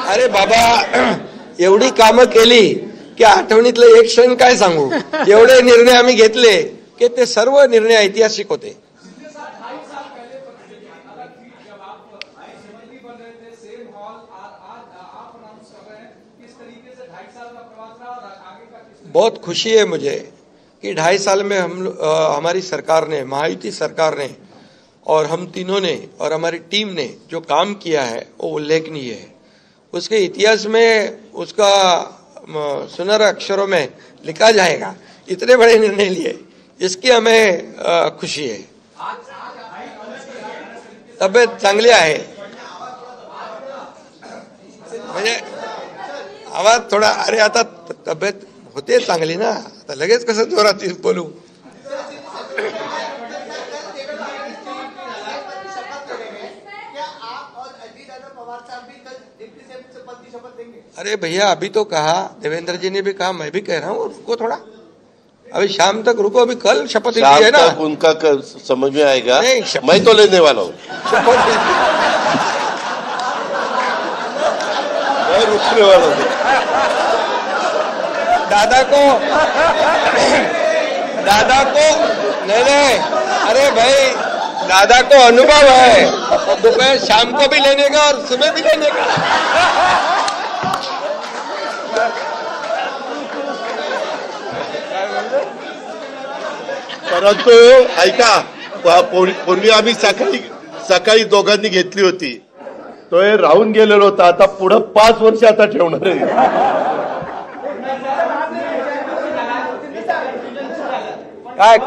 अरे बाबा, एवढी कामं केली की आठवणीतलं एक क्षण काय सांगू. एवढे निर्णय आम्ही घेतले की ते सर्व निर्णय ऐतिहासिक होते. बहुत खुशी है मुझे कि 2.5 साल में हमारी सरकार ने, महायुति सरकार ने और हम तीनों ने और हमारी टीम ने जो काम किया है वो उल्लेखनीय है. उसके इतिहास में उसका सुनहरे अक्षरों में लिखा जाएगा. इतने बड़े निर्णय लिए, इसकी हमें खुशी है. तब्येत चांगली आहे. म्हणजे आवाज थोडा, अरे आता तब्येत होते चांगली ना, आता लगेच कसं जोरात बोलू. अरे भैया, अभी तो कहा, देवेंद्र जी ने भी कहा, मैं भी कह रहा हूँ रुको थोड़ा, अभी शाम तक रुको. अभी कल शपथ ली है ना, उनका समझ में आएगा. मैं तो लेने वाला हूँ. मैं रुकने वाला हूँ. दादा को नहीं, अरे भाई, दादा को अनुभव है दोपहर शाम को भी लेने का और सुबह भी लेने का. परंतु ऐका, पूर्वी आम्ही सकाळी दोघांनी घेतली होती, तो हे राहून गेलेलो होता. आता पुढे 5 वर्ष आता ठेवणार आहे. काय